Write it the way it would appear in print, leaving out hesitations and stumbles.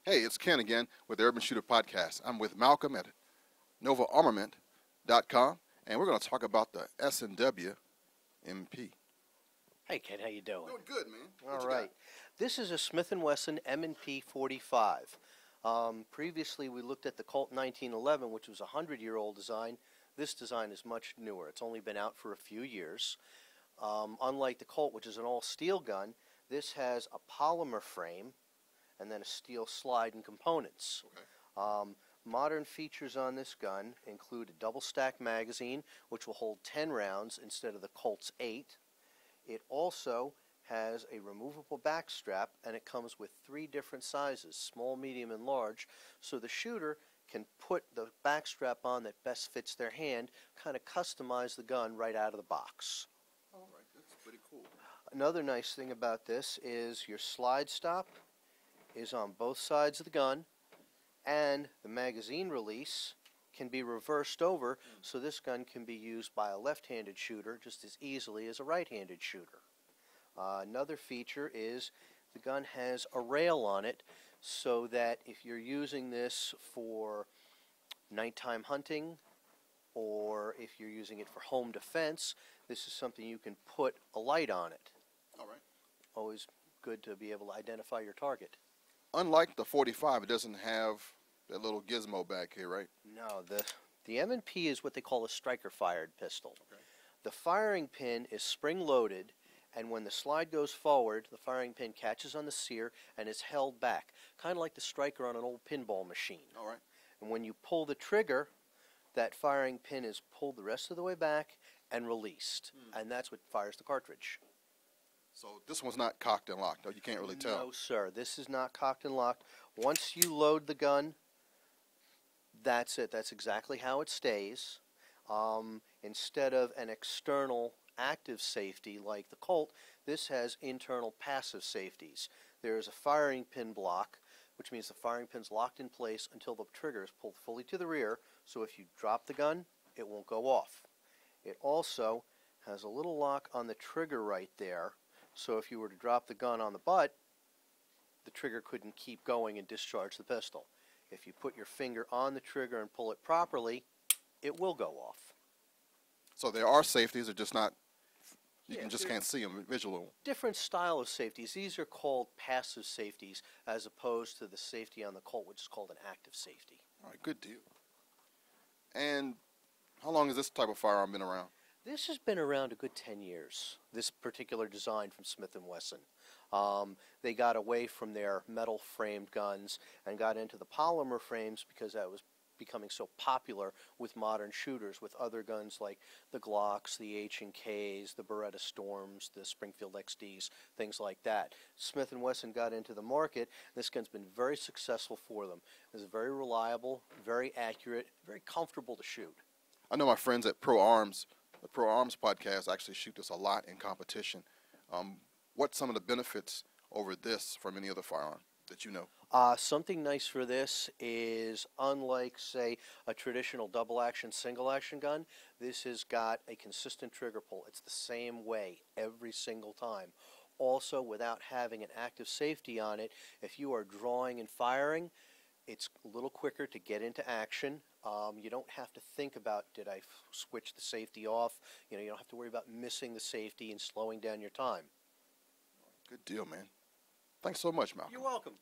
Hey, it's Ken again with the Urban Shooter Podcast. I'm with Malcolm at NovaArmament.com, and we're going to talk about the S&W-MP. Hey, Ken, how you doing? Doing good, man. All right. This is a Smith & Wesson M&P 45. Previously, we looked at the Colt 1911, which was a 100-year-old design. This design is much newer. It's only been out for a few years. Unlike the Colt, which is an all-steel gun, this has a polymer frame and then a steel slide and components. Okay. Modern features on this gun include a double-stack magazine, which will hold 10 rounds instead of the Colt's 8. It also has a removable back strap, and it comes with 3 different sizes, small, medium, and large, so the shooter can put the back strap on that best fits their hand, kind of customize the gun right out of the box. All right, that's pretty cool. Another nice thing about this is your slide stop is on both sides of the gun, and the magazine release can be reversed over, so this gun can be used by a left-handed shooter just as easily as a right-handed shooter. Another feature is the gun has a rail on it, so that if you're using this for nighttime hunting or if you're using it for home defense, this is something you can put a light on it. All right. Always good to be able to identify your target. Unlike the 45, it doesn't have that little gizmo back here, right? No, the M&P is what they call a striker-fired pistol. Okay. The firing pin is spring-loaded, and when the slide goes forward, the firing pin catches on the sear and is held back, kind of like the striker on an old pinball machine. All right. And when you pull the trigger, that firing pin is pulled the rest of the way back and released, and that's what fires the cartridge. So this one's not cocked and locked. You can't really tell. No, sir. This is not cocked and locked. Once you load the gun, that's it. That's exactly how it stays. Instead of an external active safety like the Colt, this has internal passive safeties. There is a firing pin block, which means the firing pin's locked in place until the trigger is pulled fully to the rear, so if you drop the gun, it won't go off. It also has a little lock on the trigger right there, so if you were to drop the gun on the butt, the trigger couldn't keep going and discharge the pistol. If you put your finger on the trigger and pull it properly, it will go off. So there are safeties, they're just not, you Yeah, just can't see them visually. Different style of safeties. These are called passive safeties as opposed to the safety on the Colt, which is called an active safety. All right, good deal. And how long has this type of firearm been around? This has been around a good 10 years, this particular design from Smith & Wesson. They got away from their metal-framed guns and got into the polymer frames because that was becoming so popular with modern shooters, with other guns like the Glocks, the H&Ks, the Beretta Storms, the Springfield XDs, things like that. Smith & Wesson got into the market. This gun's been very successful for them. It's very reliable, very accurate, very comfortable to shoot. I know my friends at Pro Arms, the Pro Arms podcast, actually shoot this a lot in competition. What's some of the benefits over this from any other firearm that you know? Something nice for this is, unlike, say, a traditional double-action, single-action gun, this has got a consistent trigger pull. It's the same way every single time. Also, without having an active safety on it, if you are drawing and firing, it's a little quicker to get into action. You don't have to think about, did I switch the safety off? You don't have to worry about missing the safety and slowing down your time. Good deal, man. Thanks so much, Malcolm. You're welcome.